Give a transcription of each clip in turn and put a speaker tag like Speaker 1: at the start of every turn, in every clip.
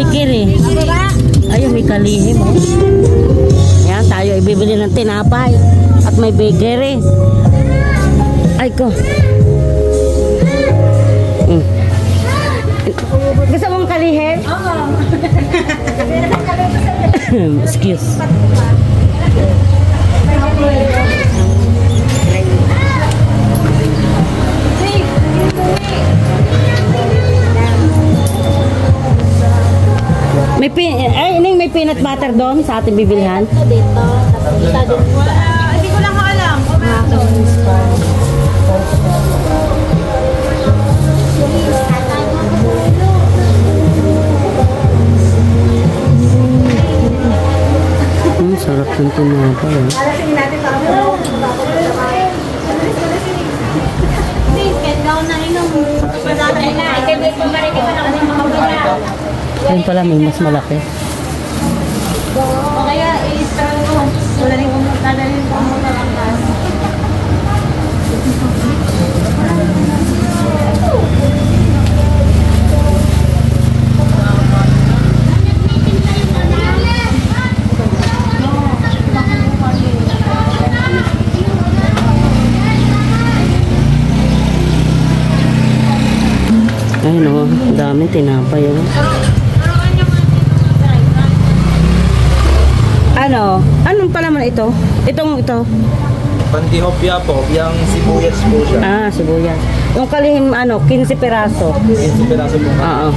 Speaker 1: bakery. Ayun, may kalihim. Oh. Yan, tayo ibibili ng tinapay. At may bakery. Ay ko. Gusto mong kalihim? Oo. Excuse. May peanut butter doon sa ating bibilihan.
Speaker 2: Hindi ko lang alam.
Speaker 1: Sarap ng tinapay.
Speaker 2: Alasing natin para mo.
Speaker 1: Ayun pala, may mas malaki.
Speaker 2: O kaya i-start ko. Wala rin kung dadalhin ko mo lang gas.
Speaker 1: Ayun o, dami tinapay o. Anong palaman ito? Ito.
Speaker 3: Bandihopya po, yung sibuyas po siya.
Speaker 1: Ah, sibuyas. Yung kalihim 15 peraso.
Speaker 3: 15 peraso po.
Speaker 1: Oo.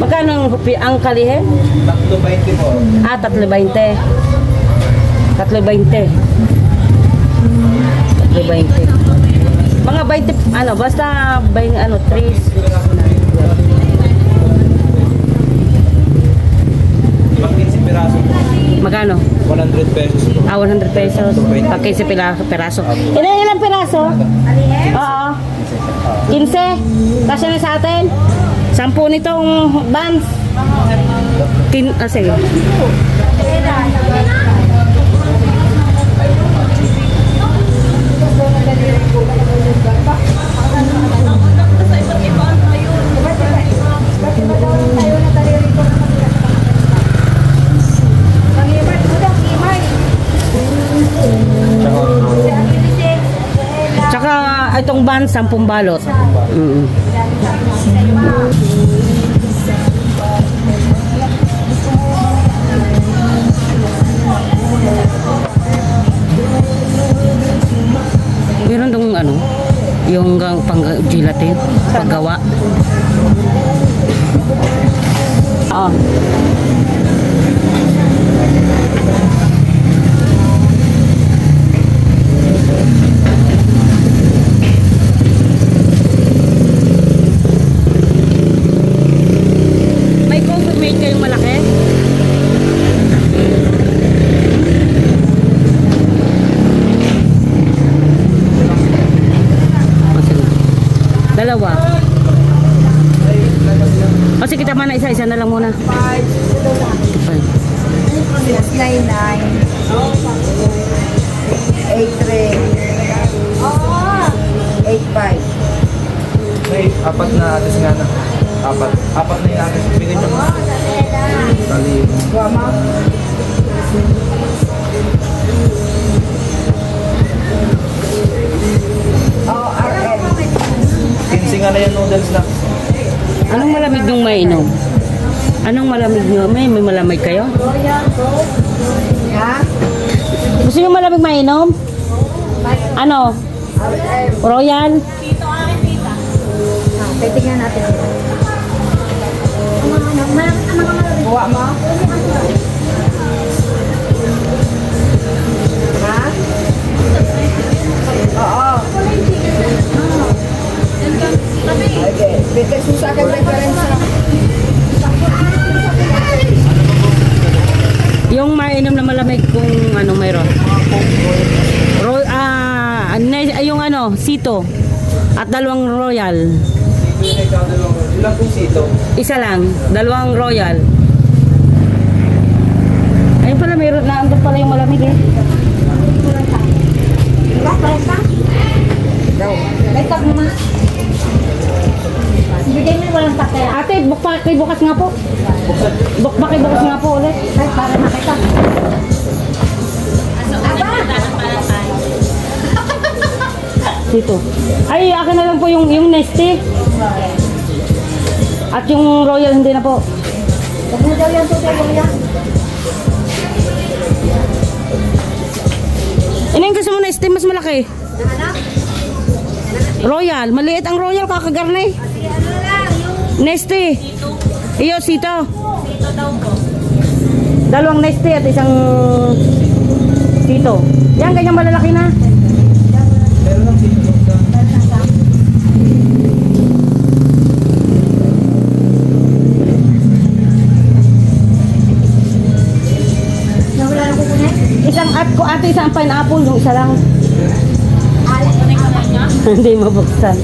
Speaker 1: Magkano ang kalihim?
Speaker 3: 3.20 po.
Speaker 1: Ah, 3.20. 3.20. Mga 20, basta 3.
Speaker 3: Pag 15 peraso po.
Speaker 1: Magkano?
Speaker 3: 100 pesos po.
Speaker 1: Ah, 100 pesos. Pag 15 peraso. Ilang peraso? Oo. 15. Kasi na sa atin. 10 nitong buns. Sige. Tsaka itong buns 10 balot. Meron dong yung pang gelatin, paggawa. May coffee mate kayong malaki? Dalawa. Kasi kita mana isa-isa na lang muna.
Speaker 2: 699 83 85.
Speaker 3: May apat na atis nga na. Apat na yung atis. Bigyan nyo. Bali.
Speaker 2: Guama. RM.
Speaker 3: 15 nga na yung noodles na.
Speaker 1: Anong malamig nung mainom? Anong malamig nyo? May malamig kayo?
Speaker 2: Ha?
Speaker 1: Gusto nyo malamig mainom? Ano? Royal?
Speaker 2: Titingnan natin. Buwa mo? Ha? Oo. Okay. Betex mo sa akin reference.
Speaker 1: Yung mainom na malamig kung mayroon. Yung sito. At 2 royal.
Speaker 3: Ilang kung sito?
Speaker 1: Isa lang. 2 royal. Ayun pala, mayroon na. Andun pala yung malamig eh.
Speaker 2: Daw. May tag mo ma. Sige Jamie, walang takya.
Speaker 1: Ate, bukas nga po. Bukas nga po ulit.
Speaker 2: Ay, para nakita.
Speaker 1: Dito. Ay, akin na lang po yung Nesty. At yung Royal hindi na po.
Speaker 2: Huwag mo daw yung tutay mo yan.
Speaker 1: Ano yung gusto mo Nesty? Mas malaki. Royal. Maliit ang Royal, kakagarne. Nesty. Iyo, sito. Dalawang Nesty at isang sito. Yan, ganyang malalaki na.
Speaker 3: Pero lang sino ka?
Speaker 2: Nawala na kukunin?
Speaker 1: Isang ate, isang pineapple, yung isa lang.
Speaker 2: Alas ko na yung kamay niya.
Speaker 1: Hindi mabuksan.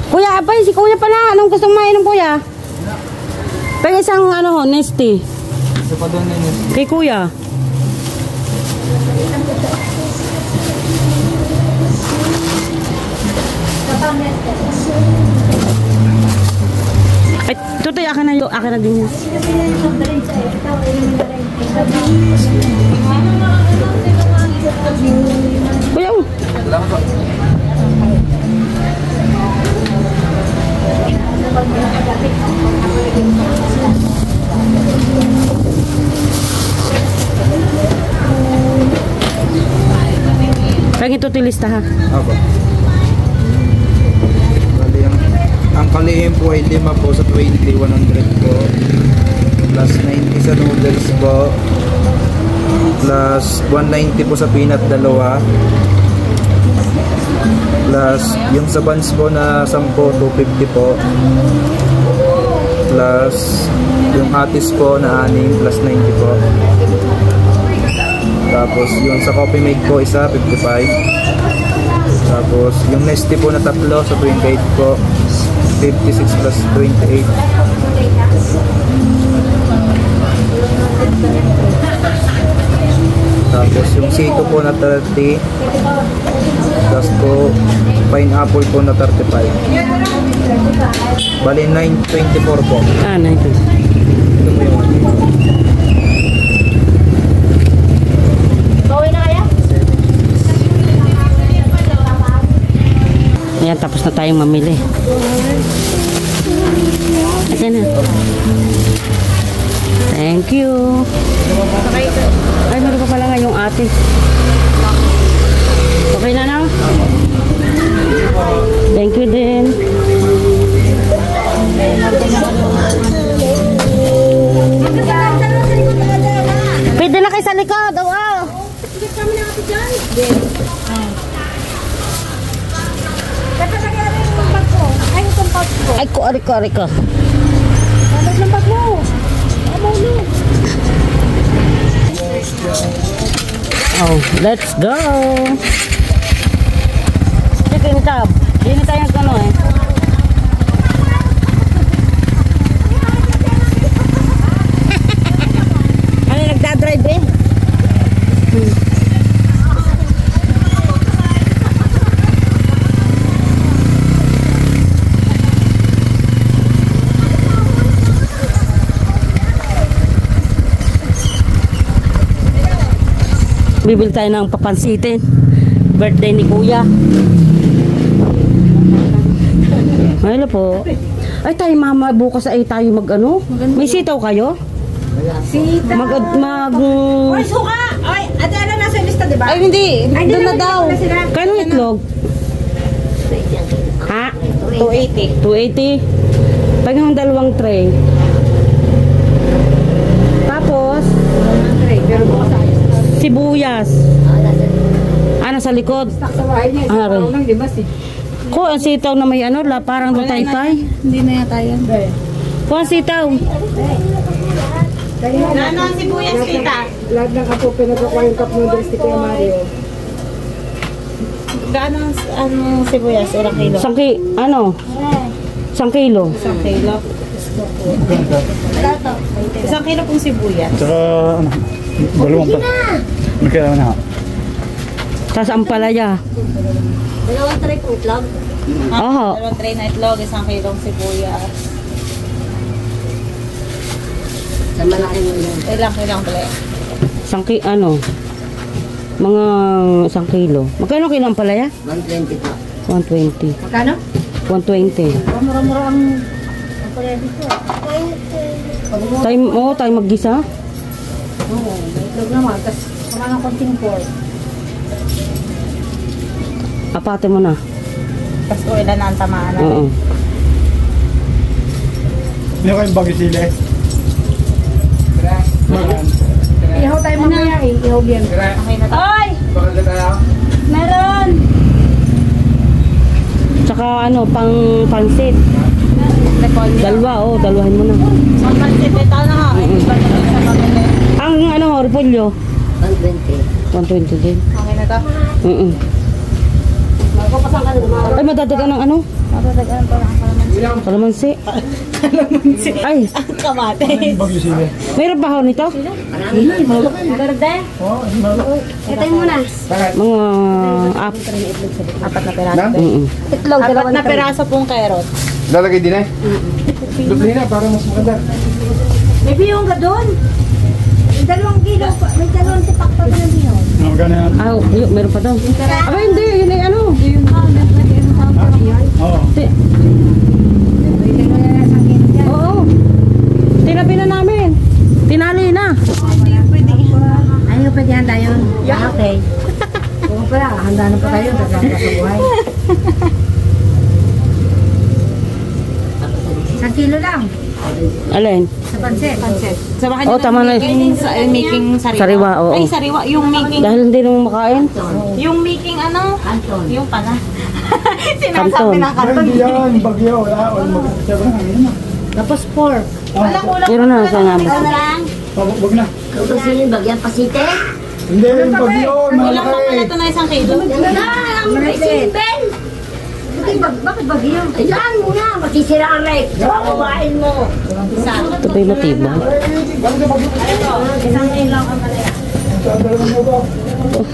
Speaker 1: Kuya, abay, si kuya pala. Anong gustong mainom, kuya? Pag isang ano, Nesty.
Speaker 3: Isa pa doon yun.
Speaker 1: Kay kuya. Ay, tutoy, akin na din yan. Kuya, oh.
Speaker 3: Salamat po.
Speaker 1: Kaya ito tilista ha.
Speaker 3: Opo. Bali, ang kalihim po ay 5 po sa 20, 100 po. Plus 90 sa noodles po. Plus 190 po sa peanut, 2. Plus yung sa buns po na 10, 250 po. Plus yung atis po na 6, plus 90 po. Tapos yung sa coffee mate po isa, 55. Tapos yung Nesty po na 3 sa 28 po, 56 plus 28. Tapos yung Sito po na 30. Tapos po pineapple po na 35. Bali 924 po.
Speaker 1: Ah, na ito.
Speaker 3: Ito mo yung
Speaker 2: Bawi na kaya?
Speaker 1: Ayan, tapos na tayong mamili. Ayan na. Thank you. Ay, meron pa pala nga yung ate. Okay na na? Thank you din. Pwede na kayo sa likod. Oh, wow.
Speaker 2: Sige kami na ate dyan. Kapag yung bag ko. Ay, itong bag ko.
Speaker 1: Ay, kuari ko.
Speaker 2: Kapag ng bag mo. Amaw.
Speaker 1: Oh, let's go. Chicken cup. Hindi tayo ano eh. Ano nagdadrive eh? Bibili tayo ng papansitin. Birthday ni Kuya. Hello po. Ay tayo mama, bukas ay tayo mag ano? May sitaw kayo?
Speaker 2: Sita.
Speaker 1: Oy,
Speaker 2: suka! Ay, ate Ana nasa lista, di ba?
Speaker 1: Ay hindi, doon na daw.
Speaker 2: na sila.
Speaker 1: Kano itlog? Ha?
Speaker 2: 280.
Speaker 1: 280. Pag yung dalawang tray. Tapos
Speaker 2: Pero bukas ayos.
Speaker 1: sibuyas. Nasa likod.
Speaker 2: Sa bahay niya,
Speaker 1: Ah,
Speaker 2: isang lang, di ba si?
Speaker 1: Ko ang sitaw na may ano, parang lutay-tay.
Speaker 2: Hindi na yata yan.
Speaker 1: Ko ang sitaw.
Speaker 2: Ano ang sibuyas, tita?
Speaker 4: Lahat ng apo pinagawa yung cup noodles ni Kuya Mario.
Speaker 2: gaano ang sibuyas? Ilang kilo?
Speaker 1: Isang kilo.
Speaker 2: Isang kilo. Isang kilo pong sibuyas.
Speaker 4: Tsaka, ano, dalawang pa. Magkailangan na.
Speaker 1: Tapos ang palaya.
Speaker 2: Dalawang tray po itlog?
Speaker 1: Oo.
Speaker 2: Dalawang tray na itlog, isang kilong sibuyas.
Speaker 5: Sa malaki mo yun.
Speaker 2: Ilang pala.
Speaker 1: Mga 1 kilo. Magkano kilo ang palaya?
Speaker 5: 120 po.
Speaker 1: 120.
Speaker 2: Magkano?
Speaker 1: 120.
Speaker 2: Mura-mura ang pala dito.
Speaker 1: Tayo maggisa.
Speaker 2: Oo, may itlog naman. Tapos sama ng konting pork.
Speaker 1: Apate mo na.
Speaker 2: Tapos kung ilan na ang tamaan na.
Speaker 1: Oo.
Speaker 4: Hindi kayong bagay sila eh.
Speaker 2: Ihaw tayo mamaya eh. Ihaw yan. Okay na tayo. Oy! Meron!
Speaker 1: Tsaka pansit. Dalawahin mo na.
Speaker 2: Ang pansit, ito na nga. Iba na lang sa pagkakit.
Speaker 1: Ang repolyo.
Speaker 5: 120.
Speaker 1: 120 din.
Speaker 2: Okay na to?
Speaker 5: Magpapasan ka na.
Speaker 1: Ay, madadagan ng
Speaker 2: Matatagaan pa lang ang
Speaker 1: kalamansi.
Speaker 2: kalamansi.
Speaker 1: Ay,
Speaker 2: Ang kamate.
Speaker 4: Bagay sila.
Speaker 1: mayroon ba ho nito?
Speaker 2: Verde? Ito yung muna.
Speaker 1: Mga
Speaker 2: Apat na peraso.
Speaker 5: Itlog,
Speaker 2: Apat
Speaker 5: dalawang
Speaker 2: na peraso pong carrot.
Speaker 4: Lalagay din eh? Dublihin na para mas maganda.
Speaker 2: May biyong ka doon. May 2 kilo. May 2 tipak pa ng biyong.
Speaker 4: Magkano yan?
Speaker 1: Meron pa daw. Aba, hindi. Yun ay
Speaker 4: Oo.
Speaker 1: Oo. Tinabi na namin. Tinali na.
Speaker 5: Ano pwede handa yun? Okay. Oo pala, handa na pa tayo. Dagdag sa buhay. 1 kilo lang.
Speaker 1: Alin?
Speaker 5: Sa pansit.
Speaker 2: Sa baka
Speaker 1: Oh, tama na.
Speaker 2: making sariwa.
Speaker 1: Sariwa, oo.
Speaker 2: Ay, sariwa. Yung making,
Speaker 1: Dahil hindi naman makain.
Speaker 2: yung making ano?
Speaker 5: Anton.
Speaker 2: Yung pala.
Speaker 1: Kanton.
Speaker 2: Sinasabi na kanton.
Speaker 4: Hindi yan, bagyo. Wala. Wala.
Speaker 5: Tapos pork.
Speaker 2: Wala kulang.
Speaker 1: Meron na sa namin.
Speaker 5: Ano lang?
Speaker 4: Wag na.
Speaker 5: Tapos yun, bagyan pasite.
Speaker 4: Hindi, yung bagyo.
Speaker 2: Kulang pa pala
Speaker 4: Malaki.
Speaker 2: ito na 1 kilo.
Speaker 5: Ano na? Ang maliit. Bakit bagyo? Ayan mo na, masisira ang rek. Kawain mo.
Speaker 1: Ito pa yung matibay.
Speaker 2: Isang kilo ang pala.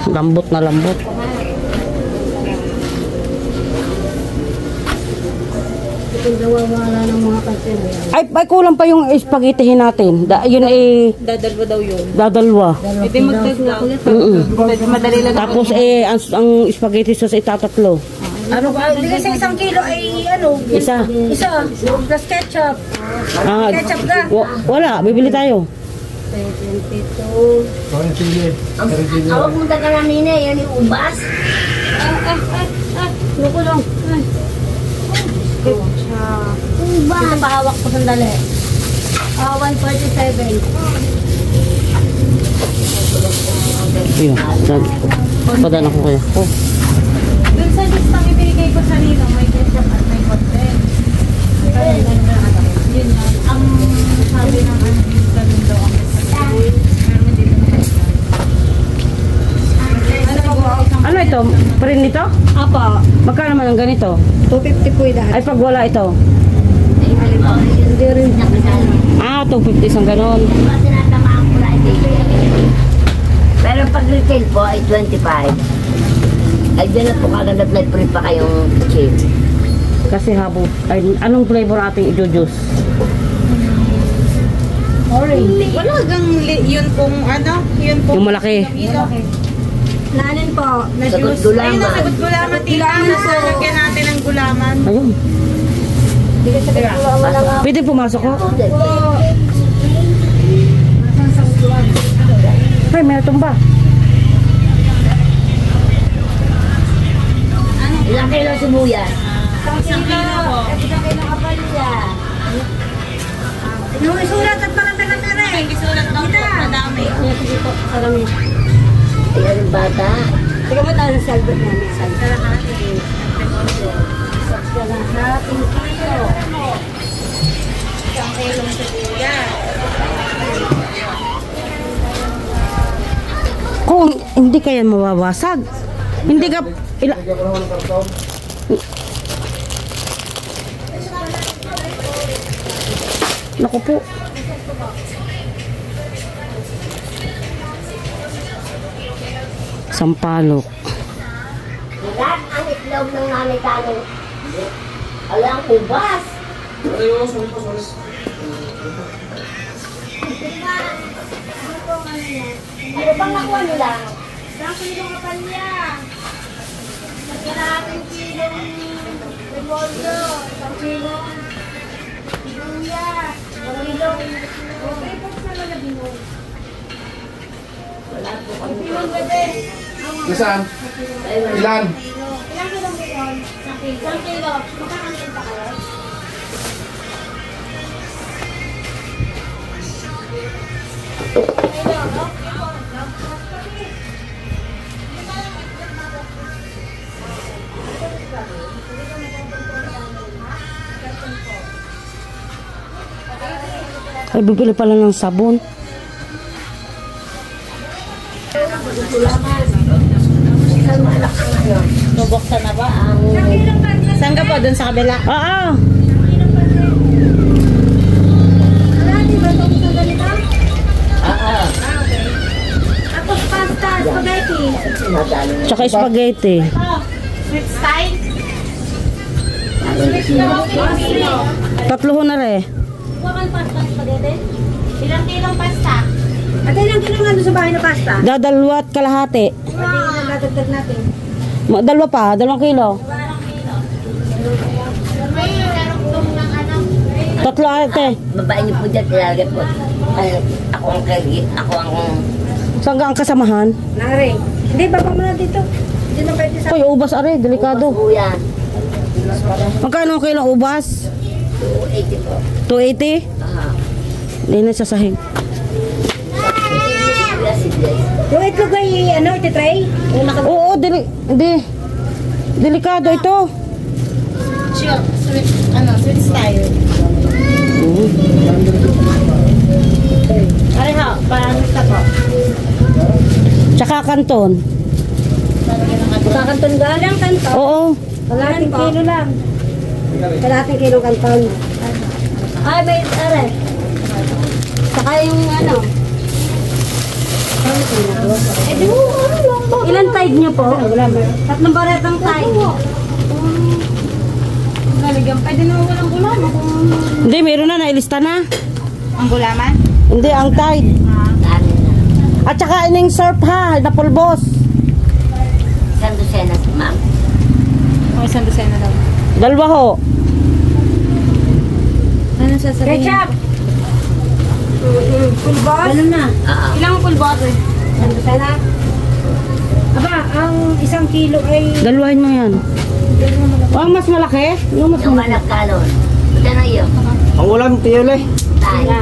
Speaker 1: Lambot na lambot.
Speaker 5: Wala ng mga kansin.
Speaker 1: Ay, kulang pa yung spaghettihin natin. Yun ay
Speaker 2: Dadalwa daw yun.
Speaker 1: dadalwa.
Speaker 2: Ito yung magdagdag. Madali lang.
Speaker 1: Tapos ang spaghetti sauce ay tatatlo.
Speaker 5: Ano ba? Hindi sa 1 kilo ay ano?
Speaker 1: Isa.
Speaker 5: Isa. Plus ketchup.
Speaker 1: Ah,
Speaker 5: Ketchup ka?
Speaker 1: wala, bibili tayo.
Speaker 5: 22.
Speaker 4: Kaya sila eh.
Speaker 5: Awag mo taga namin eh. Yan yung ubas.
Speaker 2: Luko lang.
Speaker 5: Ubas. Ito pahawak ko sandali. 147.
Speaker 1: Ayun, padala ko kaya. Oh.
Speaker 2: Doon sa listang ibigay ko sa ninong, may ketchup at may content. Yun yan. Ang sabi ng ano, ganun daw ang ketchup. Pero hindi naman.
Speaker 1: Ano ito? Print nito?
Speaker 2: Apo.
Speaker 1: Magkano naman ang ganito?
Speaker 2: 250 po yung
Speaker 1: Ay, pag wala ito.
Speaker 5: Hindi rin.
Speaker 1: 250 isang ganon.
Speaker 5: Pero pag retail po ay 25. Ay dyan na po kagad at light free pa kayong chip.
Speaker 1: Kasi habo. Ay, anong flavor ating i-juice?
Speaker 5: Orange.
Speaker 2: Wala hanggang yun pong ano, yun pong
Speaker 1: Yung malaki.
Speaker 2: ilo. Nanin po, na
Speaker 5: Sagot
Speaker 2: juice.
Speaker 5: gulaman.
Speaker 2: Ayun, nasagot gulaman. Tita, nasalagyan natin ng gulaman.
Speaker 1: Ayun. Pwede pumasok ko? Ay, meron ba?
Speaker 5: Ilang kilo sibuyas?
Speaker 2: Isang kilo po.
Speaker 5: Yung isulat at parang pera-pera eh.
Speaker 2: May isulat lang po, madami.
Speaker 5: Ayan yung bata.
Speaker 2: Teka mo tayo sa salbot namin. Salbot natin. Isang kilong sibuyas.
Speaker 1: Kung hindi kaya mawawasag. Hindi ka Ila.
Speaker 3: Lagyan ko naman ng karton.
Speaker 1: Naku po. Sampalok.
Speaker 5: Lahat ang itlog ng nanay tanong. Alang ubas. Ano bang nakuha nila?
Speaker 2: Isang kilong kapalya. Kailangan kilong repolyo. Isang kilong luya. Isang kilong okay po sa mga binuo.
Speaker 5: Wala po kami.
Speaker 2: Kilong gabi.
Speaker 3: Nasaan? Ilan?
Speaker 2: Ilang kilong repol? Isang kilo. Makakantin pa kayo?
Speaker 1: Ay, bibili pala ng sabon.
Speaker 5: Bubuksan na ba ang...
Speaker 2: Saan ka po? Doon sa kabila?
Speaker 1: Oo.
Speaker 2: Marami ba itong isang ganito? Tapos pasta, spaghetti.
Speaker 1: Tsaka spaghetti.
Speaker 2: Oh, sweet style.
Speaker 1: Tatlo ho na re.
Speaker 2: Kuha ka ng pasta, spaghetti. Ilang kilong pasta?
Speaker 5: At ilang kilong ano sa bahay na pasta?
Speaker 1: Dadalwa at kalahati.
Speaker 5: Pati yung natagdag natin.
Speaker 1: Dalawa pa, 2 kilo.
Speaker 2: May larong ng ano.
Speaker 1: Tatlo ate.
Speaker 5: Babae niyo po dyan, ilalagay po. Ako ang kagi, ako ang...
Speaker 1: Saan ka ang kasamahan?
Speaker 5: Nangring. Hindi, baba mo na dito. Hindi na pwede sa...
Speaker 1: Uy, ubas are, delikado.
Speaker 5: Po yan.
Speaker 1: Magkano ang kilo ubas?
Speaker 5: 280 po.
Speaker 1: 280? Hindi na sasahig.
Speaker 5: Yung itlog ay ano, ititry?
Speaker 1: Oo, delikado ito.
Speaker 2: Sweet style. Pareho, parang ito po.
Speaker 1: Tsaka kanton.
Speaker 5: Kakanton galang kanton.
Speaker 1: Oo.
Speaker 5: Kalahating kilo lang. Kalahating kilo kanton. Ay, may are. Saka yung ano. Ilan tide niyo po? Tatlong baretang tide.
Speaker 2: Lalagyan, pwede naman walang gulaman.
Speaker 1: Hindi, meron na, nailista na.
Speaker 2: Ang gulaman?
Speaker 1: Hindi, ang tide. At saka ining surf ha, na pulbos.
Speaker 5: Isang dosenas, ma'am.
Speaker 2: O, isang dosena daw.
Speaker 1: 2 ho.
Speaker 2: Ano sasabihin?
Speaker 5: Ketchup! Pulbos? Ano na?
Speaker 2: Ilang pulbos eh?
Speaker 5: Isang dosena? Aba, ang isang kilo ay...
Speaker 1: Daluhin mo yan. O, ang mas malaki? Yung mas
Speaker 5: Yung
Speaker 1: malaki.
Speaker 5: anak kalon. Ito na yun.
Speaker 3: Ang ulam, tiyole.
Speaker 5: Tayo.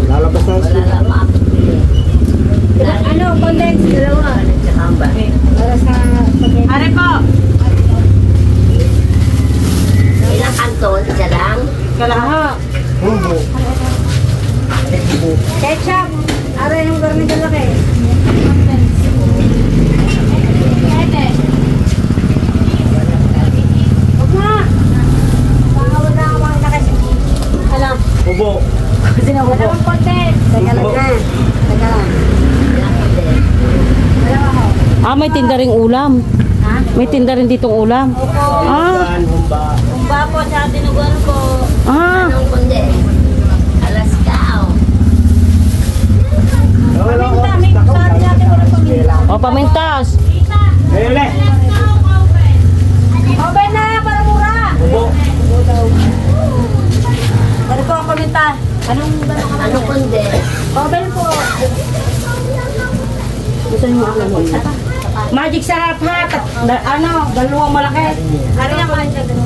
Speaker 3: Lalabas na
Speaker 5: Wala lang makapagpili.
Speaker 2: Ano, condense, dalawa.
Speaker 5: Tsaka ba?
Speaker 2: Para sa spaghetti. Are po!
Speaker 5: Ilang kanton? Isa lang?
Speaker 2: Kalaha.
Speaker 5: Ketchup! Ara yung garni laki. Huwag na! Baka wala ka mga nakasi. Alam.
Speaker 3: Ubo.
Speaker 2: Dalawang condense.
Speaker 5: Teka lang na. Teka lang.
Speaker 2: Dalawa ho.
Speaker 1: Ah, may tinda ring ulam.
Speaker 2: Ha?
Speaker 1: May tinda rin ditong ulam. Ah,
Speaker 2: Umba po sa tinuguan po.
Speaker 1: ah.
Speaker 5: Anong kundi? Alaska.
Speaker 2: Paminta, may sari natin wala paminta.
Speaker 1: O, pamintas.
Speaker 3: Tiyole.
Speaker 2: Open na, para mura.
Speaker 3: Ubo.
Speaker 2: Ano po ang paminta? Anong gano'n ka?
Speaker 5: Anong kundi?
Speaker 2: Open po.
Speaker 1: Gusto niyo ako mo. Magic sarap ha. Ano, 2 malaki.
Speaker 2: Hari ang kain ka doon.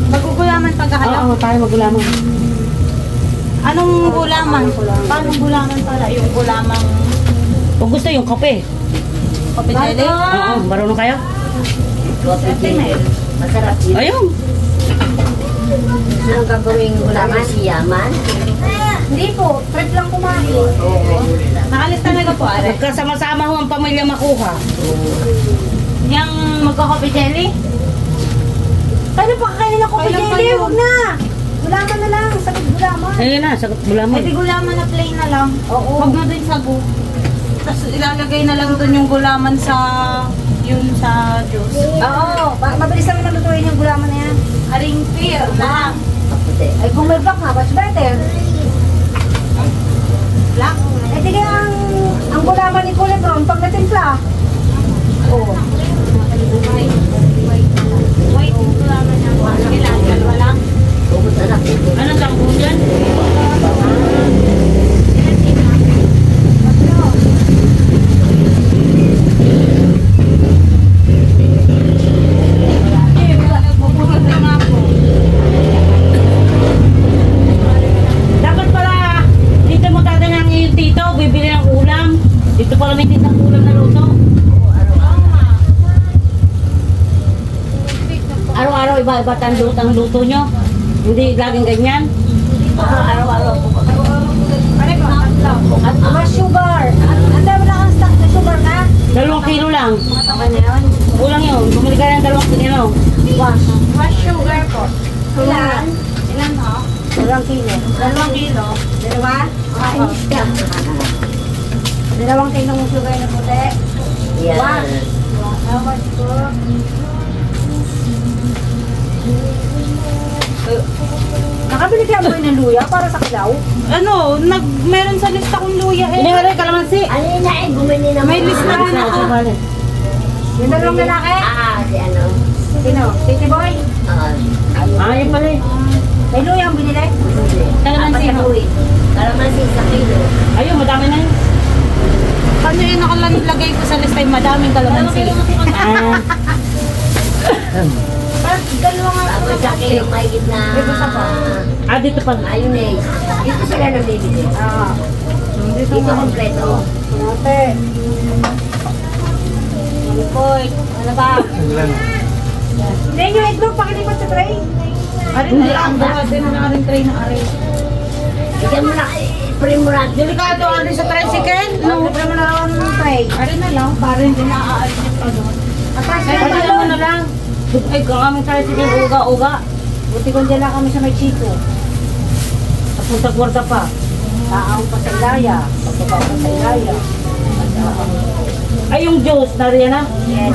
Speaker 2: Magugulaman pagkakala.
Speaker 1: Oo, tayo magulaman.
Speaker 2: Anong gulaman? Paano gulaman pala? Yung gulamang
Speaker 1: Kung gusto yung kape.
Speaker 2: kapitele?
Speaker 1: Oo, marunong kayo?
Speaker 5: Masarap yun.
Speaker 1: Ayun.
Speaker 5: Anong gagawing gulaman? Siyaman?
Speaker 2: Hindi po, trip lang kumain.
Speaker 5: Nakalis talaga po, are.
Speaker 1: Magkasama-sama ho ang pamilya makuha.
Speaker 5: Yung magkakape jelly?
Speaker 2: Kailan pa kakainin ako
Speaker 5: Kailan pa
Speaker 2: jelly?
Speaker 5: yun?
Speaker 2: Huwag na. Gulaman na lang, sakit gulaman.
Speaker 1: Ayun na, sagot bulaman.
Speaker 5: Pwede gulaman na plain na lang.
Speaker 2: Oo.
Speaker 5: Huwag na din sago. Tapos ilalagay na lang doon yung gulaman sa juice.
Speaker 2: Oo, mabilis naman nalutuin yung gulaman na yan.
Speaker 5: Haring pear na.
Speaker 2: Ay, kung may black nga, much better.
Speaker 5: Black.
Speaker 2: Eh, di kaya ang gulaman ni Kulay Brown pag natimpla. Oo.
Speaker 5: White yung gulaman niya. Kailangan dalawa lang.
Speaker 1: Anong tangko dyan? Dapat pala, dito mo tatanang yung tito, bibili ng ulam. Dito pala may titang ulam na luto. Araw-araw iba-iba ang luto nyo. Hindi laging ganyan. Araw-araw.
Speaker 2: At mas sugar. Ang dami lang ang stock na sugar na.
Speaker 1: 2 kilo lang.
Speaker 2: Okay na yun.
Speaker 1: Kulang yun. Bumili ka ng 2 kilo.
Speaker 2: Wash.
Speaker 5: Wash sugar po.
Speaker 2: Ilan?
Speaker 5: Ilan ho?
Speaker 2: 2 kilo.
Speaker 5: 2 kilo.
Speaker 2: Dalawa?
Speaker 5: Oo.
Speaker 2: 2 kilo ng sugar na puti. Wash. Wash po. Nakabili kaya mo ng luya para sa kilaw?
Speaker 5: Ano, meron sa lista kong luya eh.
Speaker 1: Inihari kalamansi.
Speaker 5: May listahan ako.
Speaker 2: Yung dalawang lalaki? Sino? Titi Boy?
Speaker 1: Ayun pala eh.
Speaker 2: May luya ang binili?
Speaker 1: Kalamansi ho. Ayun, madami na yun.
Speaker 5: Ano yung nakalagay ko sa lista yung madaming kalamansi.
Speaker 1: Ah,
Speaker 2: Parang dalawa nga ako nagkakilong mahigit na...
Speaker 1: dito pa.
Speaker 2: Dito sila nabibili. Dito kompleto. Ate. Koy, ano ba? Hindi yung itlog, pakilipat sa tray.
Speaker 5: Arin na lang, bukas din na rin tray na arin.
Speaker 2: Bigyan mo na, spray mo na.
Speaker 5: Delikado arin sa tricycle?
Speaker 2: No, bigyan mo na lang ng tray.
Speaker 5: Arin na lang, para hindi naaalis pa doon.
Speaker 1: Pagkala mo na lang. Ay, kung kami tayo sige uga-uga.
Speaker 2: Buti kung dyan lang kami sa may chiko.
Speaker 1: Papunta kwarta pa.
Speaker 2: Taang pa sa ilaya. Pagkaba pa sa ilaya.
Speaker 1: Ay, yung juice, nariyan na.
Speaker 2: Yes.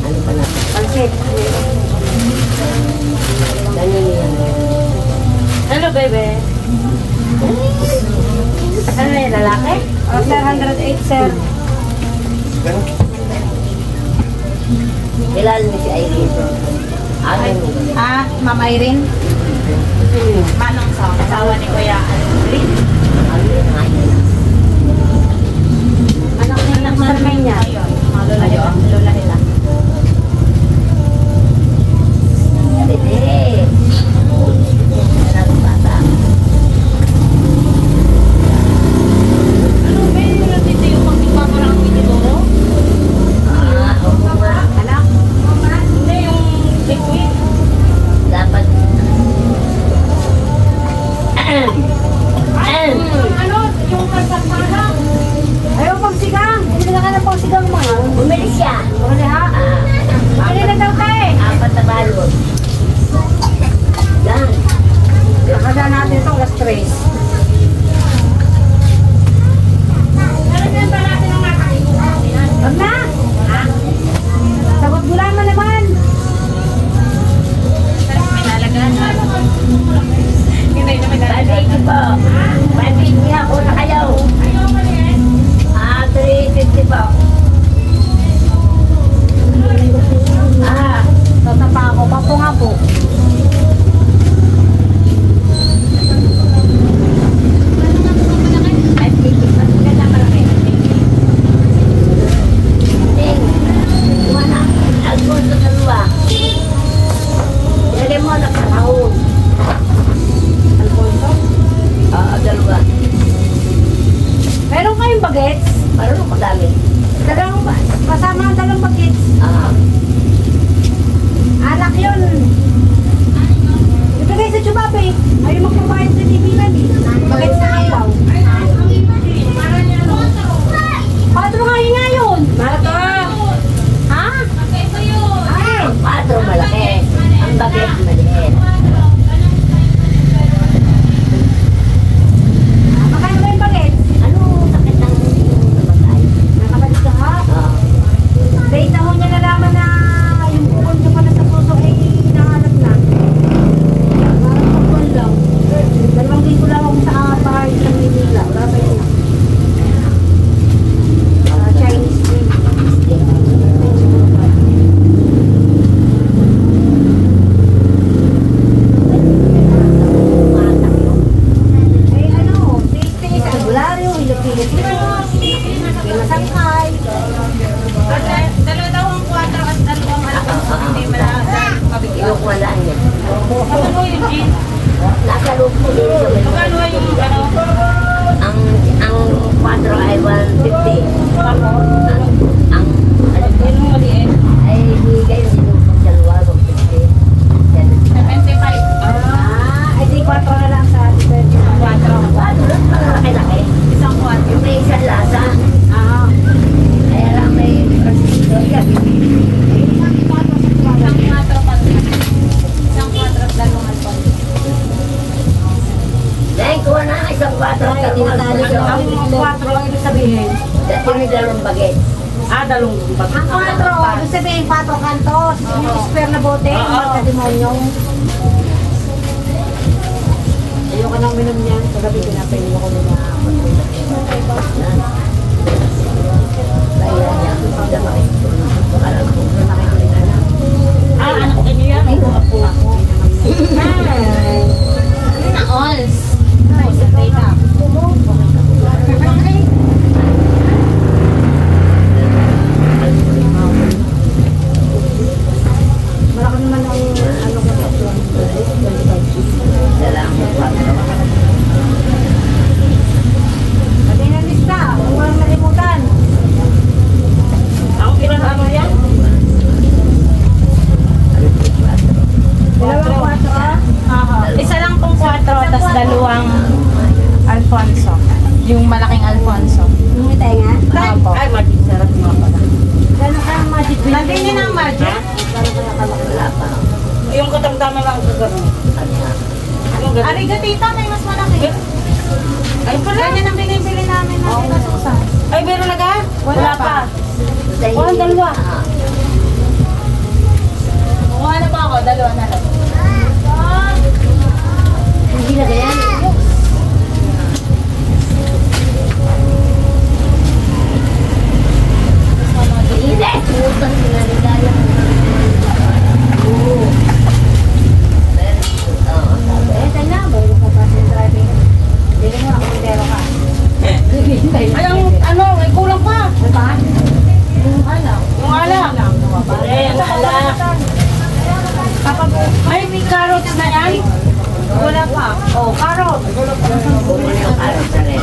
Speaker 2: Ano pa na? Pansit.
Speaker 1: Hello, baby. Ano yung lalaki?
Speaker 2: Sir, 108, sir.
Speaker 6: Kilala mo si Irene?
Speaker 5: Ma'am Irene? Manong sa asawa ni Kuya Alvin?
Speaker 2: Anak niya ng sarmay niya.
Speaker 5: Ayun, mga lola nila.
Speaker 6: Hindi. Maraming bata.
Speaker 5: Ano ba yung natito yung pagkipaparang pinituro?
Speaker 6: Oo nga.
Speaker 2: Anak?
Speaker 5: Hindi yung liquid.
Speaker 6: Dapat.
Speaker 2: Ano? Yung pagsapala? Ayaw pagsigang. Hindi na ka ng pagsigang
Speaker 1: dalong
Speaker 5: Ang 4, ibig sabihin 4 kantos. Yung spare na bote, yung marka demonyo. Ayoko nang minom niyan. Kagabi pinapainin ko muna.
Speaker 1: anak ko kanyo yan. Ay, apo ako.
Speaker 6: Na alls.
Speaker 5: Malaki naman ang ano ko sa plan. Pati na lista, kung walang nalimutan.
Speaker 1: Ang ilang ano yan?
Speaker 5: Dalawang 4,
Speaker 7: Isa lang pong 4, tas dalawang Alfonso. Yung malaking Alfonso.
Speaker 5: yung tenga.
Speaker 7: Opo.
Speaker 1: Ay, magic sarap nga pala.
Speaker 5: Gano'n kang magic bilhin?
Speaker 7: Lagay niyo ng magic.
Speaker 1: Yung katamtaman lang sa gano'n. Yung gano'n.
Speaker 7: Ariga tita, may mas malaki.
Speaker 1: Ay, pala.
Speaker 7: Ganyan ang binibili namin ng Tita Susan.
Speaker 1: Ay, meron na ka?
Speaker 7: Wala pa.
Speaker 1: Walang dalawa.
Speaker 7: Kung ano pa ako, dalawa na lang.
Speaker 5: Hindi na ganyan.
Speaker 6: Utang sinaligaya.
Speaker 5: Eh, tanya, bago ka pa sa driving. Hindi mo ako montero ka.
Speaker 1: Ay, ano, ay kulang pa.
Speaker 5: Diba?
Speaker 1: Yung alak. Yung alak. Ay, may carrots na yan?
Speaker 7: Wala pa.
Speaker 1: Oh, carrot.
Speaker 6: Bumuli ang araw sa rin.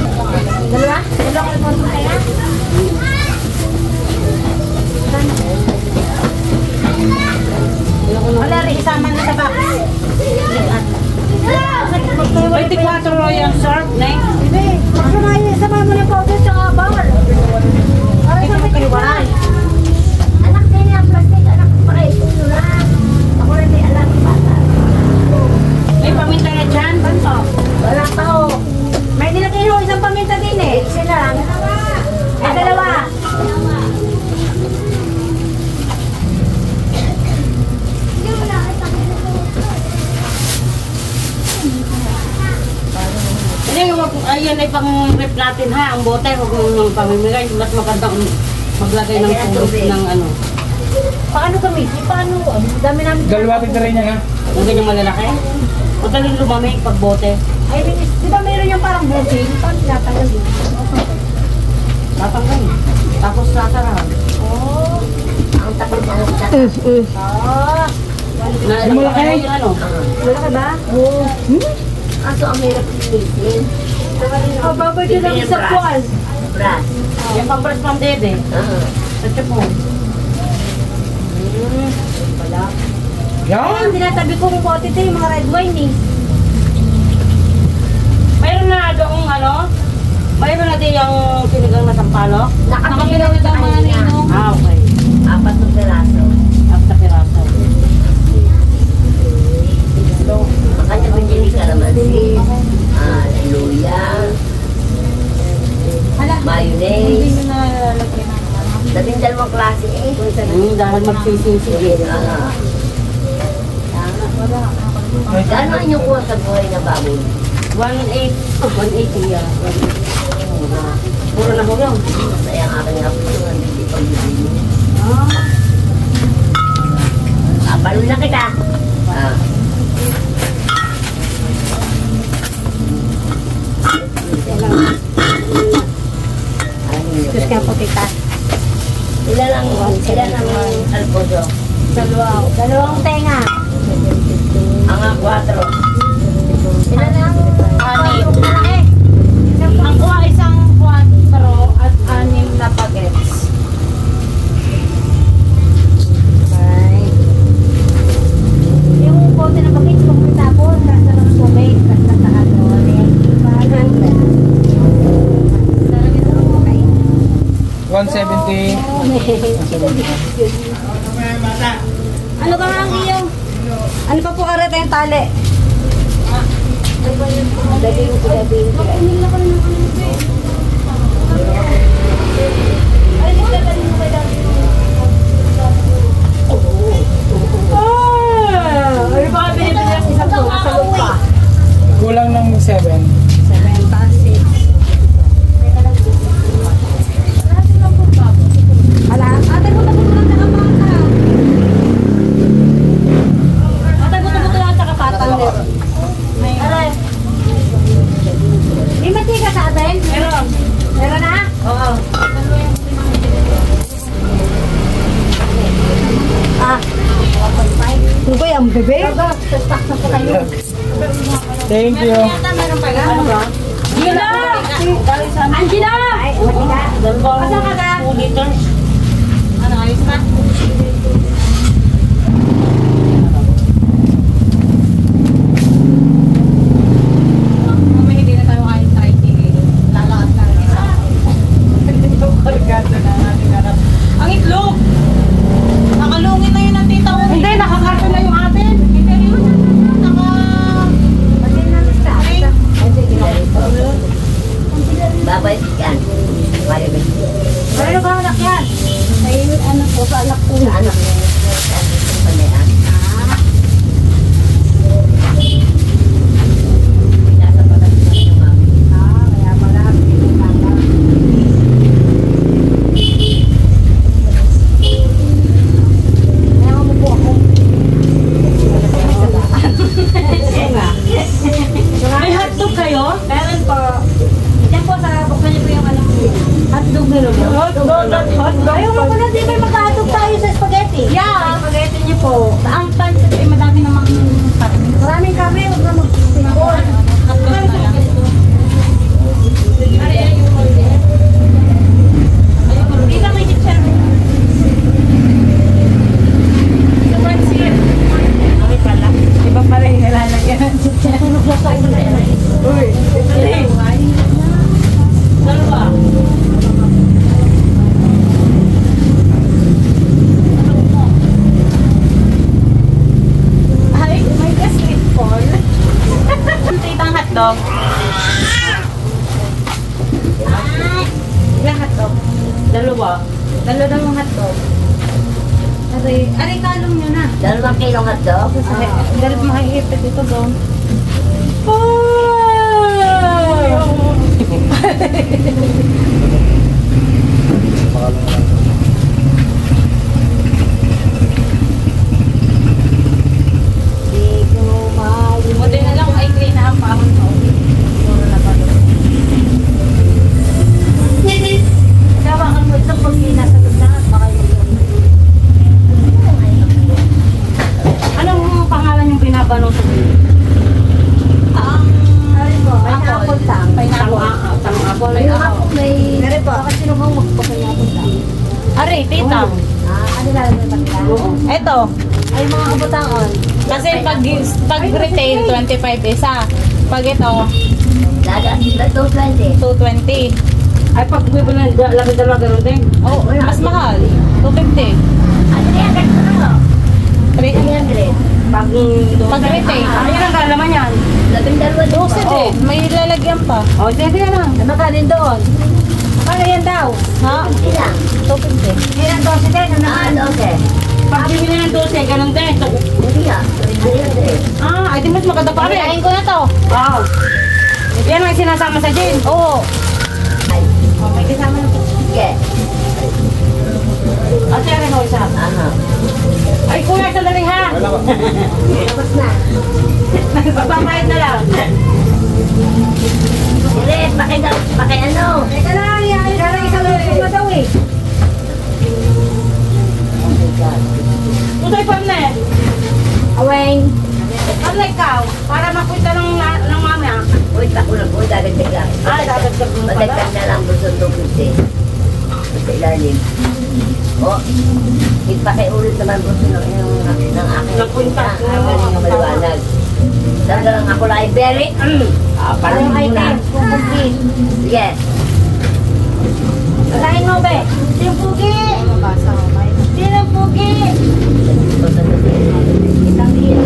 Speaker 5: Dalawa? Dalawa ko mo kaya?
Speaker 7: Wala rin, isama na sa box.
Speaker 1: Ay, tig-4 royal syrup, Neng.
Speaker 5: Sama mo ng powder sa bawal. Para sa may kaliwaran.
Speaker 6: Anak din niya, plastic, anak ko pa ito na. Ako rin may alam ng bata.
Speaker 1: May paminta na dyan. Banto.
Speaker 5: Wala pa ho. May nilagay ho isang paminta din eh. Isa lang. Eh, dalawa.
Speaker 1: Hindi, ayan ay pang-rip natin ha, ang bote, huwag mong pamimigay. Mas maganda kung maglagay ng tubig ng ano.
Speaker 5: Paano kami? Paano? Ang dami namin.
Speaker 4: Galwatin na rin yan ha.
Speaker 1: Yung ganyang malalaki. Madaling lumamig pag bote.
Speaker 5: Ay, di ba meron yung parang butil? Paano tinatanggal yun?
Speaker 1: Tatanggal. Tapos sasarahan.
Speaker 5: Oh.
Speaker 6: Ang takot ang utak.
Speaker 5: Ah.
Speaker 1: Na, malaki yung ano.
Speaker 5: Wala ka ba? Oo.
Speaker 6: Aso ang hirap pilitin.
Speaker 5: Oh, babay ka lang sa kuwan.
Speaker 6: Brass.
Speaker 1: Yung pang-brush pang dede. Sa tsupong.
Speaker 5: Wala.
Speaker 4: Yan!
Speaker 5: Ang tinatabi kong bote ito yung mga red wine eh.
Speaker 1: Mayroon na doong ano? Mayroon na din yung sinigang na sampalok?
Speaker 6: Nakapiliw ito kanina.
Speaker 1: Ah, okay.
Speaker 6: 4 na piraso.
Speaker 1: After piraso.
Speaker 6: Makanya pinili ka naman si luya, mayonnaise. Dating dalawang klase eh.
Speaker 1: Dahil magsisisig.
Speaker 6: Gano'n ang inyong kuha sa buhay na baboy?
Speaker 1: 180 yan. Puro na ho lang.
Speaker 6: Masaya ang aking hapon ang hindi pagbibili. Balon na kita.
Speaker 5: Diyos ka po tita.
Speaker 6: Ilan ang alposo?
Speaker 5: Dalawang tenga.
Speaker 6: Ang 4.
Speaker 5: Ilan ang?
Speaker 7: 6. Ang kuha isang 4 at 6 na bagets.
Speaker 5: Yung bote na bagay, kung may tapon, nasa ng tubig, nasa sa ano, parang
Speaker 4: 170.
Speaker 5: ano ka nga ang iyong? Ano pa po arat yung tali? Dali mo sila din. Ay, nagdadali mo kay dati. ang bebe.
Speaker 4: Thank you.
Speaker 7: Gina! Angela!
Speaker 1: Asa ka na? 2 liters.
Speaker 7: Ano, ayos na? Mamaya hindi na tayo kain sa hiking eh. Lalakad na rin isa. Kargado na natin harap. Ang itlog! Nakalungin na yun ang tita ko. Hindi, nakakarton na yung atin. Hindi yun.
Speaker 6: Babay yan.
Speaker 5: Ano ba anak yan? Ay, ano po, sa anak ko.
Speaker 6: Anak mo. Panayan. Nasa pagkakas ng mami.
Speaker 5: Kaya pala. Kaya mo po ako.
Speaker 7: May hotdog kayo?
Speaker 5: Meron po. Diyan po sa buksan niyo po yung alam ko. Hotdog meron po.
Speaker 7: Hotdog.
Speaker 5: Ayaw mo na di ba magka-hotdog tayo sa spaghetti?
Speaker 7: Yeah.
Speaker 5: Spaghetti niyo po.
Speaker 7: Ang pancit ay madami namang karne.
Speaker 5: Maraming kami, huwag na mag-sinapon.
Speaker 7: Hotdog na lang. Dito may chicken. Sa pancit. Okay pala. Iba pala yung nilalagyan ng chicken.
Speaker 5: Tulog na tayo na yan.
Speaker 7: Uy. Dalawa. Ay, may gaslit Paul. Titang hotdog. Ilang hotdog? Dalawa. Dalawa daw yung hotdog. Aray kalong nyo na.
Speaker 6: 2 kilong hotdog.
Speaker 7: Dahil makikipit ito doon. Buti na lang ay clean na ang pahon ko. Puro na palo. Sawakan mo ito pag nasa ganda. Baka yun. Anong pangalan yung binabano sa
Speaker 5: Pineapple tang.
Speaker 7: Pineapple.
Speaker 5: Yung ako may... Meron po. Bakit sino kang magpa-pineapple tang?
Speaker 7: Ari, tita.
Speaker 5: Ano lalagay ba nila?
Speaker 7: Eto.
Speaker 5: Ay, mga kabutangon.
Speaker 7: Kasi pag retail, 25 isa. Pag ito,
Speaker 6: Lagas, 220.
Speaker 7: 220.
Speaker 1: Ay, pag bibili ng labi-dalawa gano'n din.
Speaker 7: Oh, mas mahal. 250.
Speaker 6: Ano yan? Ano?
Speaker 7: 300.
Speaker 6: 300.
Speaker 7: Pag retail.
Speaker 1: Ano yan ang kalaman yan?
Speaker 6: 12
Speaker 7: Dosa din. May lalagyan pa.
Speaker 1: O, sige na lang.
Speaker 5: Ano ka din doon? Ano yan daw?
Speaker 7: Ha?
Speaker 6: Ilang?
Speaker 7: 250.
Speaker 5: Yan ang dose din. Ano na?
Speaker 6: Okay.
Speaker 1: Pag bibili ng 12, ganun din. So,
Speaker 6: Hindi nga. 300.
Speaker 1: ay, di mas maganda pa rin.
Speaker 7: Pakain ko na to.
Speaker 1: Wow. Yan ang sinasama sa gin.
Speaker 7: Oo.
Speaker 6: Ay,
Speaker 5: Oh, may kasama na po.
Speaker 6: sige.
Speaker 1: Ate, ano isa?
Speaker 6: Aha.
Speaker 1: Ay, kuya, sandali ha.
Speaker 6: Tapos na.
Speaker 1: Magpapahit na lang.
Speaker 6: Sige, paki ano.
Speaker 5: Teka lang, yan. Kaya isang luto na daw eh.
Speaker 1: Tutoy pa na eh.
Speaker 5: Aweng.
Speaker 1: Ano ikaw? Para makwita ng mama.
Speaker 6: Uy, takulang po, dagdag lang.
Speaker 1: Dadagdag mo pala.
Speaker 6: Madagdag na lang po sa 250. Sa ilalim. O, ipakiulit naman po ng aking
Speaker 1: Napunta.
Speaker 6: ang galing maliwanag. Talaga lang ako library. Parang
Speaker 5: Ay,
Speaker 6: muna.
Speaker 5: pupugi.
Speaker 6: Sige.
Speaker 5: Patayin mo, be. Sino pugi? Sino pugi?
Speaker 6: Isang kilo.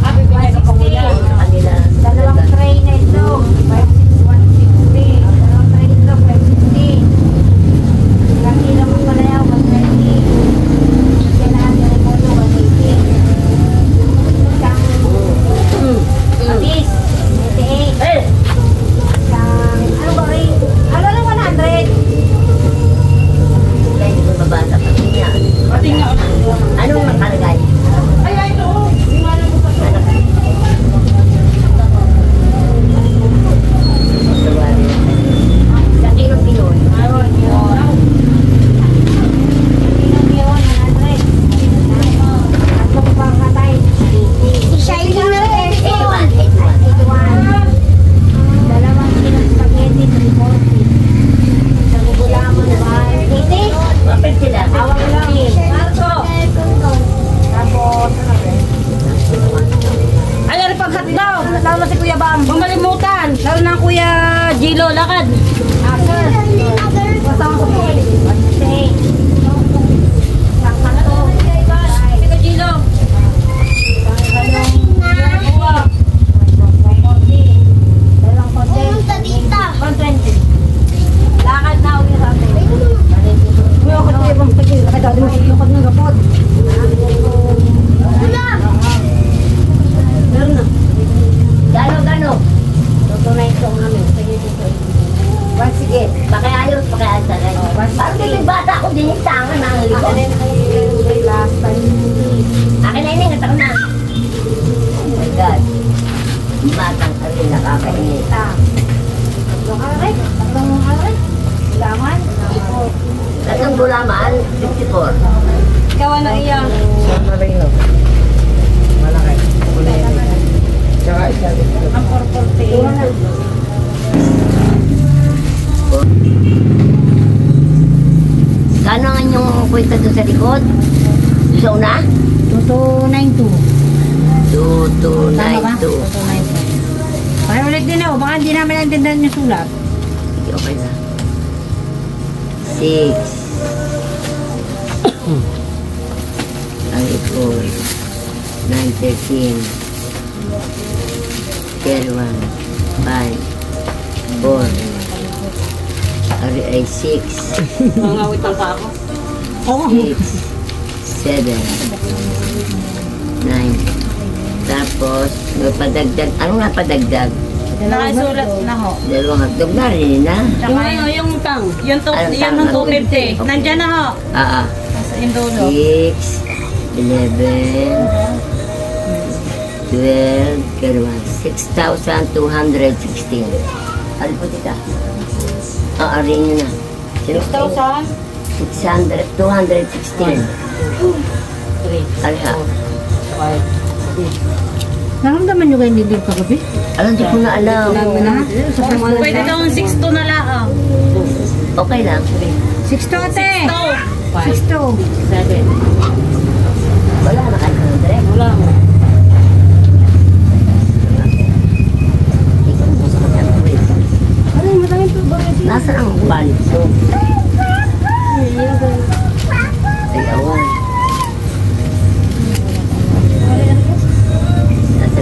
Speaker 5: Ah, bibigyan ka pa muna.
Speaker 6: Kanila.
Speaker 5: Dalawang tray na ito. 5,650. Dalawang tray ito, 550. Ilang kilo mo pala yan, 120. Kailangan na rin mo ito, 180. Isang patis, 98.
Speaker 6: Eh!
Speaker 5: Isang, ano ba rin? Ano lang 100?
Speaker 6: Kapit sila.
Speaker 5: Hawak lang. Marco. Tapos,
Speaker 1: Ay, ano pang hotdog? Lalo na si Kuya Bam. Huwag malimutan. Lalo na Kuya Gilo, lakad.
Speaker 5: Aker. Kasama ko po. Say. Sakto.
Speaker 1: Kuya Gilo.
Speaker 5: Lakad na uwi sa atin.
Speaker 1: Kuya, ako na ibang pagkil. Lakad ako din masilukad ng gapot. Meron na.
Speaker 6: Gano?
Speaker 5: Tutunay ito namin. Sige dito.
Speaker 6: Sige, pakiayos, pakiasa. Parang may bata ko din yung tangan ng likod.
Speaker 5: Last time.
Speaker 6: Akin na yun, natak na. Oh my God. Batang ka rin nakakainit.
Speaker 5: Tatlong aray. Laman.
Speaker 6: Tatlong gulaman, 54.
Speaker 5: Ikaw na iya.
Speaker 3: Sana rin no? Malaki. Kulay. Tsaka isa dito.
Speaker 5: Ang purple.
Speaker 6: Kano nga yung kwenta doon sa likod? Sa una?
Speaker 5: 2292.
Speaker 6: 2292.
Speaker 5: Parang ulit din ako. Baka hindi namin naintindihan yung sulat.
Speaker 6: Sige, okay na. 6. Ang 4. 9, 13. 1, 5, 4. Ari ay 6.
Speaker 1: Mangawit lang pa ako.
Speaker 6: 6, 7, 9. Tapos, may padagdag. Ano nga padagdag?
Speaker 7: Nakasulat na ho.
Speaker 6: Dalawang hotdog na rin na.
Speaker 1: Yung tang.
Speaker 7: Yung
Speaker 6: Anong
Speaker 7: yan ng
Speaker 6: tama?
Speaker 7: 250. Nandyan na ho.
Speaker 6: Ah,
Speaker 7: Nasa Indolo.
Speaker 6: 6, 11, 12, 6,216. Ano po tita? Arin nyo na.
Speaker 7: 6,000.
Speaker 6: 216. Alha.
Speaker 5: Naramdaman nyo kayo hindi kagabi?
Speaker 6: Alam, di ko na alam.
Speaker 7: Pwede daw 6,200 na lang.
Speaker 6: Okay lang.
Speaker 5: 6 ate!
Speaker 7: 6,200.
Speaker 5: 6
Speaker 6: Wala na kayo na direct.
Speaker 1: Wala.
Speaker 6: Ikaw mo sa kanya.
Speaker 5: Ano, madami po ba?
Speaker 6: Nasaan ang balik ko? Ay, awan.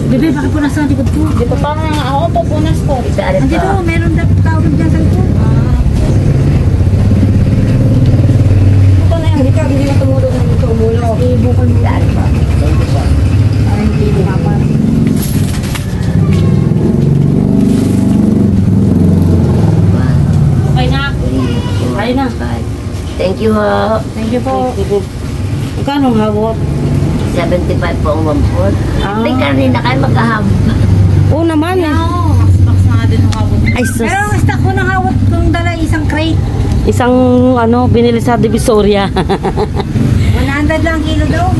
Speaker 5: Bebe, bakit po nasa likod po?
Speaker 7: Dito pa nga ako pupunas ko.
Speaker 6: Isa-arit
Speaker 5: Andito,
Speaker 6: ka.
Speaker 5: meron na tawag dyan sa likod.
Speaker 1: Ito na yan. Hindi na tumulog na tumulog.
Speaker 5: Ibukol mo.
Speaker 6: Isa-arit ka. Thank you po.
Speaker 5: Parang hindi bukapan.
Speaker 6: One,
Speaker 1: Okay na.
Speaker 6: 3, 4,
Speaker 1: Ayun na.
Speaker 6: 5. Thank you ho.
Speaker 5: Thank you po.
Speaker 1: Magkano ang hawak?
Speaker 6: 75 po ang 1/4.
Speaker 1: Ah.
Speaker 6: May karne na kayo magkahamba.
Speaker 1: Oo naman.
Speaker 7: Box na nga din ang kabot.
Speaker 1: Ay, sus.
Speaker 5: Pero ang stock ko ng hawat kung dala isang crate.
Speaker 1: Isang binili sa Divisoria.
Speaker 5: 100 lang kilo daw.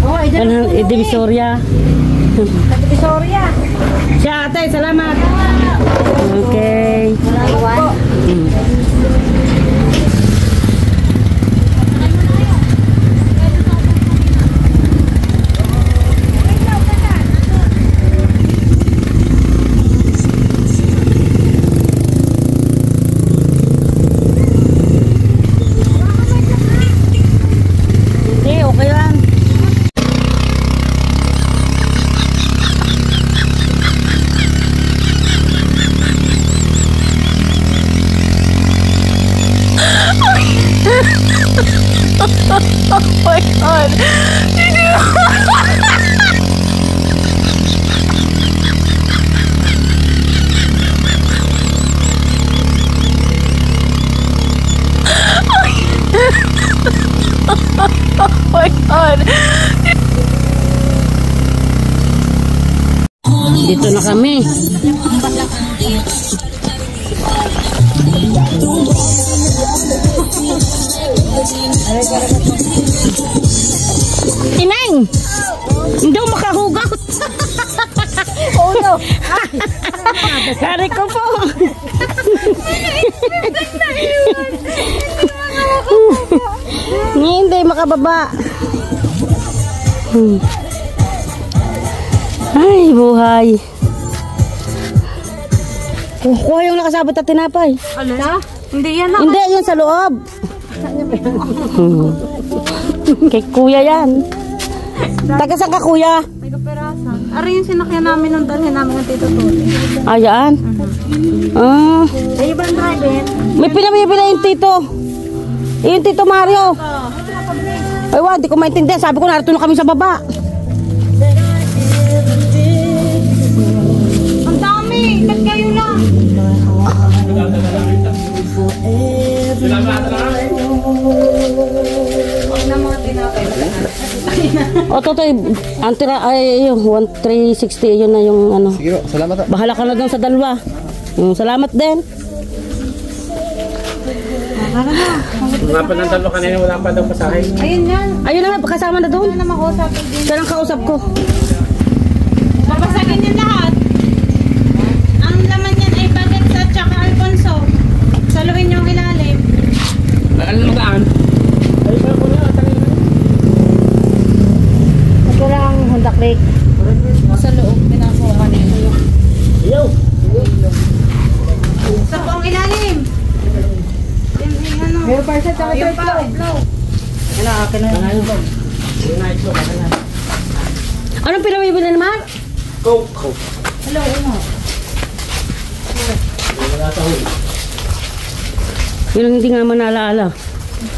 Speaker 5: Oh, ito na po.
Speaker 1: Divisoria.
Speaker 5: Divisoria.
Speaker 1: Siya ate, salamat. Okay.
Speaker 5: Salamat.
Speaker 1: Okay lang.
Speaker 7: Oh my God. Oh my God.
Speaker 1: Dito na kami. Ineng! Hindi ako makahugot.
Speaker 5: Oh no.
Speaker 1: Kari ko po. Hindi makababa. Ay, buhay. Kuha yung nakasabot at tinapay.
Speaker 7: Ala? Hindi yan na.
Speaker 1: Hindi, yun sa loob. Kay kuya yan. Taga saan ka kuya?
Speaker 7: May kaperasan. Ari yung sinakyan namin nung dalhin namin ng Tito Tony.
Speaker 1: Ayan. Ah.
Speaker 5: Kayo ba ang driver?
Speaker 1: May pinabibili yung tito. Yung tito Mario. Ay, wala, di ko maintindihan. Sabi ko, narito na kami sa baba.
Speaker 7: Ang dami! Ba't kayo lang? Huwag na mga tinapay.
Speaker 1: O, Totoy, ang tira, ay, yun, 1,360, yun na yung ano.
Speaker 3: Sige, salamat.
Speaker 1: Bahala ka na doon sa dalawa. Salamat din.
Speaker 4: Nga pa ng dalawa kanina, wala pa daw pasahe.
Speaker 7: Ayun yan.
Speaker 1: Ayun na nga, kasama na doon.
Speaker 7: Ano na makausapin din.
Speaker 1: Siya lang kausap ko.
Speaker 7: Babasagin yan lahat. Ang laman yan ay bagets at saka Alfonso. Saluhin yung ilalim.
Speaker 4: Ano magaan?
Speaker 5: Ito lang, Honda Click.
Speaker 7: Sa loob, pinakuha kanina. Sa buong ilalim. Yan ay ano.
Speaker 5: Meron pa siya, tsaka
Speaker 7: Yung pa, flow.
Speaker 1: Anong pinabibili naman?
Speaker 7: Hello, ano?
Speaker 1: Yun ang hindi nga manalaala.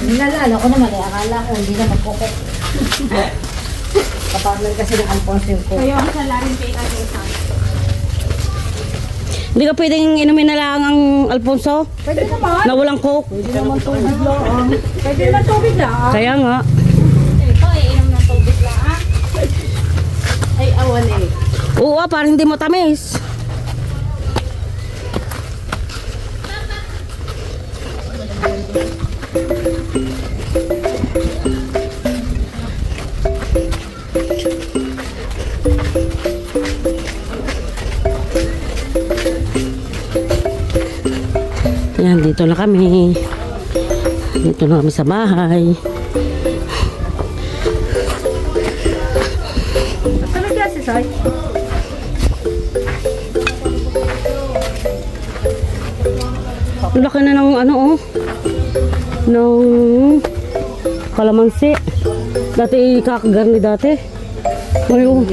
Speaker 5: Nalala ko naman, akala ko hindi na magkukok. Kapartner kasi ng Alfonso yung cook.
Speaker 7: Kayo ang salarin kay Ate Isang.
Speaker 1: Hindi ka pwedeng inumin na lang ang Alfonso?
Speaker 5: Pwede naman.
Speaker 1: Na walang coke?
Speaker 5: Pwede naman tubig lang.
Speaker 1: Kaya nga.
Speaker 7: Ito, iinom ng tubig lang, ha? Ay, awan eh.
Speaker 1: Oo, parang hindi mo tamis. Yan, dito na kami. Dito na kami sa bahay.
Speaker 5: Ano kaya si Sai?
Speaker 1: Ang laki na ng ano oh. Ng kalamansi. Dati kakagarni dati. Ngayon.